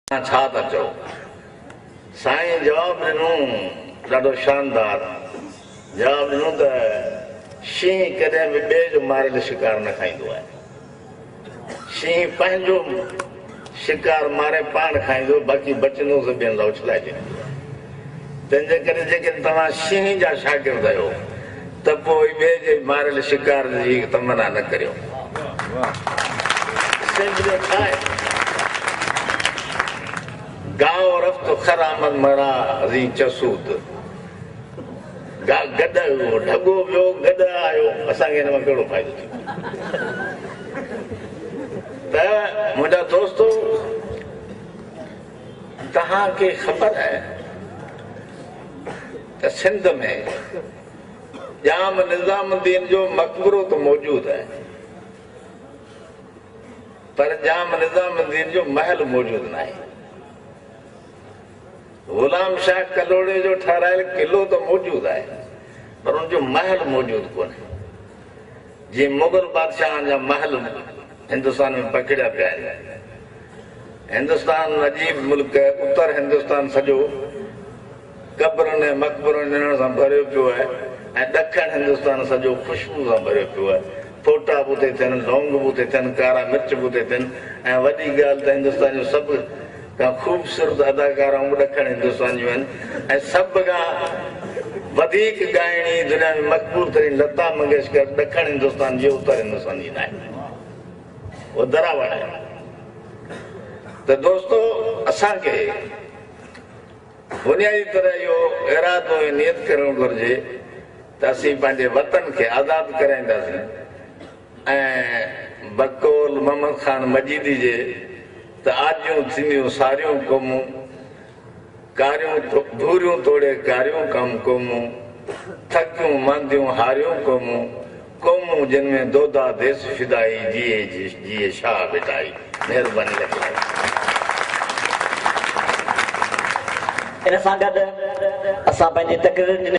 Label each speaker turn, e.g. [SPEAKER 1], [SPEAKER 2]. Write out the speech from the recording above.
[SPEAKER 1] छा था चओ? साईं जवाब ॾिनो ॾाढो शानदार जवाब ॾिनो त शींहुं कॾहिं बि ॿिए जो मारियल शिकार न खाईंदो आहे। शींहुं पंहिंजो शिकार मारे पाण खाईंदो, बाक़ी बचंदो त ॿियनि लाइ उछलाए छॾींदो आहे। तंहिंजे करे जेकॾहिं तव्हां शींहं जा शागिर्द आहियो त पोइ ॿिए जे मारियल शिकार जी तमन्ना न करियो। गांव रफ़्तो खरामद मरा अज़ी चसूद गॾ ढगो वियो गॾ आयो, असांखे हिन मां कहिड़ो फ़ाइदो थियो? त मुंहिंजा दोस्तो, तव्हांखे ख़बर आहे त सिंध में जाम निज़ामुद्दीन जो मक़बरो त मौजूदु आहे, पर जाम निज़ामुद्दीन जो महल मौजूदु न आहे। गुलाम शाह कलोड़े जो ठारायल किलो त मौजूदु आहे, पर उनजो महल मौजूदु कोन्हे। जीअं मुग़ल बादशाहनि जा महल हिंदुस्तान में पकिड़िया पिया आहिनि। हिंदुस्तान अजीब मुल्क, उत्तर हिंदुस्तान सॼो कब्रनि ऐं मक़बरनि सां भरियो पियो आहे, ऐं ॾखण हिंदुस्तान सॼो ख़ुशबू सां भरियो पियो आहे। फोटा बि उते थियनि, लौंग बि उते थियनि, कारा मिर्च बि उते थियनि, ऐं वॾी ॻाल्हि त हिंदुस्तान जो सभु खां ख़ूबसूरत अदाकाराऊं बि ॾखण हिंदुस्तान जूं आहिनि, ऐं सभ खां वधीक ॻाइणी दुनिया में मक़बूल तरीन लता मंगेशकर ॾखण हिंदुस्तान जी, उत्तर हिंदुस्तान जी न आहे, उहो दरावड़ आहे। त दोस्तो, असांखे बुनियादी तरह इहो इरादो ऐं नियत करणु घुरिजे त असीं पंहिंजे वतन खे आज़ादु कराईंदासीं। ऐं बकौल मोहम्मद ख़ान मजीदी जे त आजियूं थींदियूं सारियूं क़ौमूं, कारियूं भूरियूं तोड़े कारियूं कम क़ौमूं, थकियूं मांदियूं हारियूं क़ौमूं, क़ौमूं जिन में दोदा देस फिदाई जिए शाह बिटाई। महिरबानी रखो।
[SPEAKER 2] इन सां गॾु असां पंहिंजी तक़रीर